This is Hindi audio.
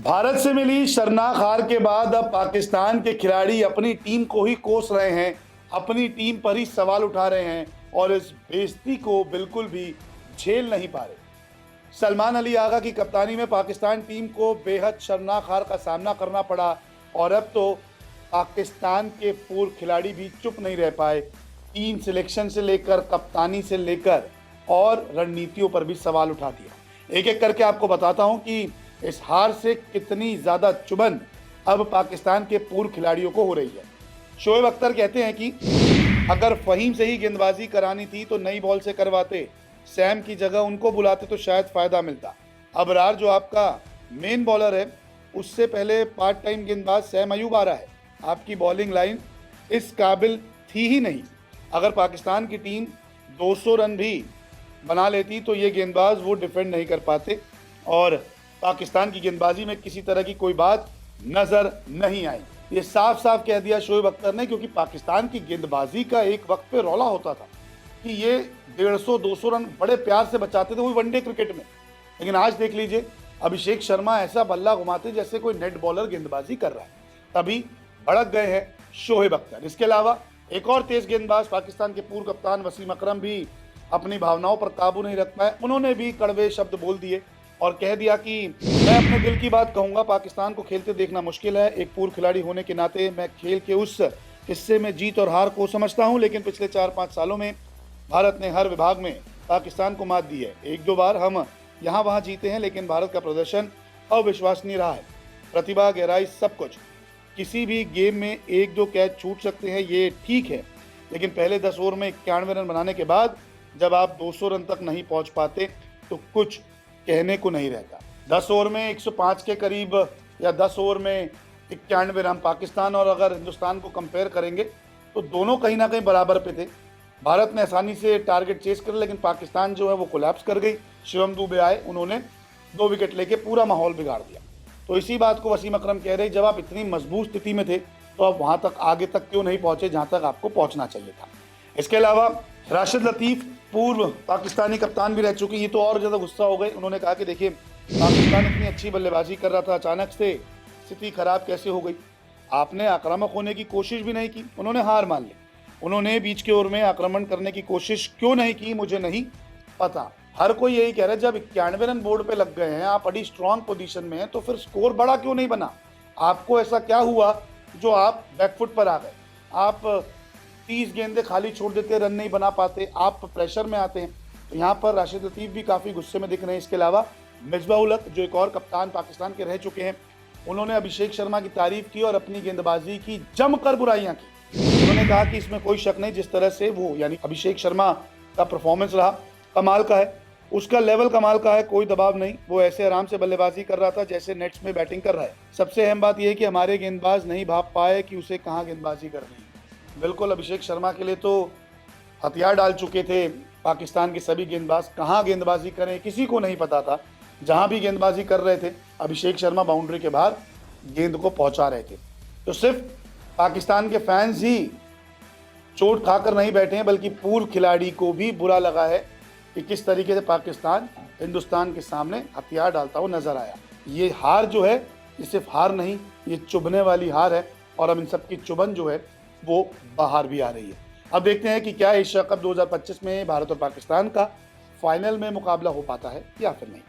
भारत से मिली शर्मनाक हार के बाद अब पाकिस्तान के खिलाड़ी अपनी टीम को ही कोस रहे हैं, अपनी टीम पर ही सवाल उठा रहे हैं और इस बेइज्जती को बिल्कुल भी झेल नहीं पा रहे। सलमान अली आगा की कप्तानी में पाकिस्तान टीम को बेहद शर्मनाक हार का सामना करना पड़ा और अब तो पाकिस्तान के पूर्व खिलाड़ी भी चुप नहीं रह पाए। टीम सिलेक्शन से लेकर कप्तानी से लेकर और रणनीतियों पर भी सवाल उठा दिया। एक एक करके आपको बताता हूं कि इस हार से कितनी ज़्यादा चुभन अब पाकिस्तान के पूर्व खिलाड़ियों को हो रही है। शोएब अख्तर कहते हैं कि अगर फ़हीम से ही गेंदबाजी करानी थी तो नई बॉल से करवाते, सैम की जगह उनको बुलाते तो शायद फ़ायदा मिलता। अबरार जो आपका मेन बॉलर है, उससे पहले पार्ट टाइम गेंदबाज सैम अयूब आ रहा है। आपकी बॉलिंग लाइन इस काबिल थी ही नहीं। अगर पाकिस्तान की टीम 200 रन भी बना लेती तो ये गेंदबाज वो डिफेंड नहीं कर पाते और पाकिस्तान की गेंदबाजी में किसी तरह की कोई बात नज़र नहीं आई। ये साफ साफ कह दिया शोएब अख्तर ने, क्योंकि पाकिस्तान की गेंदबाजी का एक वक्त पे रौला होता था कि ये 150-200 रन बड़े प्यार से बचाते थे, वो वनडे क्रिकेट में। लेकिन आज देख लीजिए, अभिषेक शर्मा ऐसा बल्ला घुमाते जैसे कोई नेट बॉलर गेंदबाजी कर रहा है। तभी भड़क गए हैं शोएब अख्तर। इसके अलावा एक और तेज गेंदबाज पाकिस्तान के पूर्व कप्तान वसीम अकरम भी अपनी भावनाओं पर काबू नहीं रख पाए। उन्होंने भी कड़वे शब्द बोल दिए और कह दिया कि मैं अपने दिल की बात कहूँगा, पाकिस्तान को खेलते देखना मुश्किल है। एक पूर्व खिलाड़ी होने के नाते मैं खेल के उस हिस्से में जीत और हार को समझता हूँ, लेकिन पिछले 4-5 सालों में भारत ने हर विभाग में पाकिस्तान को मात दी है। 1-2 बार हम यहाँ वहाँ जीते हैं, लेकिन भारत का प्रदर्शन अविश्वसनीय रहा है। प्रतिभा, गहराई, सब कुछ। किसी भी गेम में 1-2 कैच छूट सकते हैं, ये ठीक है, लेकिन पहले 10 ओवर में 91 रन बनाने के बाद जब आप 200 रन तक नहीं पहुँच पाते तो कुछ कहने को नहीं रहता। 10 ओवर में 105 के करीब या 10 ओवर में 91 रन पाकिस्तान और अगर हिंदुस्तान को कंपेयर करेंगे तो दोनों कहीं ना कहीं बराबर पे थे। भारत ने आसानी से टारगेट चेस कर, लेकिन पाकिस्तान जो है वो कोलैप्स कर गई। शिवम दुबे आए, उन्होंने 2 विकेट लेके पूरा माहौल बिगाड़ दिया। तो इसी बात को वसीम अकरम कह रहे, जब आप इतनी मजबूत स्थिति में थे तो आप वहाँ तक आगे तक क्यों नहीं पहुँचे जहाँ तक आपको पहुँचना चाहिए था। इसके अलावा राशिद लतीफ़ पूर्व पाकिस्तानी कप्तान भी रह चुके, ये तो और ज़्यादा गुस्सा हो गए। उन्होंने कहा कि देखिए, पाकिस्तान इतनी अच्छी बल्लेबाजी कर रहा था, अचानक से स्थिति खराब कैसे हो गई। आपने आक्रामक होने की कोशिश भी नहीं की, उन्होंने हार मान ली। उन्होंने बीच के ओवर में आक्रमण करने की कोशिश क्यों नहीं की, मुझे नहीं पता। हर कोई यही कह रहा है, जब 91 रन बोर्ड पे लग गए हैं, आप बड़ी स्ट्रांग पोजीशन में हैं, तो फिर स्कोर बड़ा क्यों नहीं बना। आपको ऐसा क्या हुआ जो आप बैकफुट पर आ गए। आप 30 गेंदें खाली छोड़ देते, रन नहीं बना पाते, आप प्रेशर में आते हैं। तो यहाँ पर राशिद लतीफ़ भी काफ़ी गुस्से में दिख रहे हैं। इसके अलावा मिसबाह-उल हक जो एक और कप्तान पाकिस्तान के रह चुके हैं, उन्होंने अभिषेक शर्मा की तारीफ की और अपनी गेंदबाजी की जमकर बुराइयां की। उन्होंने कहा कि इसमें कोई शक नहीं, जिस तरह से वो यानी अभिषेक शर्मा का परफॉर्मेंस रहा कमाल का है, उसका लेवल कमाल का है, कोई दबाव नहीं। वो ऐसे आराम से बल्लेबाजी कर रहा था जैसे नेट्स में बैटिंग कर रहा है। सबसे अहम बात यह है कि हमारे गेंदबाज नहीं भाप पाए कि उसे कहाँ गेंदबाजी करनी है। बिल्कुल अभिषेक शर्मा के लिए तो हथियार डाल चुके थे पाकिस्तान के सभी गेंदबाज, कहाँ गेंदबाजी करें किसी को नहीं पता था। जहाँ भी गेंदबाजी कर रहे थे, अभिषेक शर्मा बाउंड्री के बाहर गेंद को पहुँचा रहे थे। तो सिर्फ पाकिस्तान के फैंस ही चोट खाकर नहीं बैठे हैं, बल्कि पूर्व खिलाड़ी को भी बुरा लगा है कि किस तरीके से पाकिस्तान हिंदुस्तान के सामने हथियार डालता हुआ नजर आया। ये हार जो है, ये सिर्फ हार नहीं, ये चुभने वाली हार है और अब इन सब की चुभन जो है वो बाहर भी आ रही है। अब देखते हैं कि क्या एशिया कप 2025 में भारत और पाकिस्तान का फाइनल में मुकाबला हो पाता है या फिर नहीं।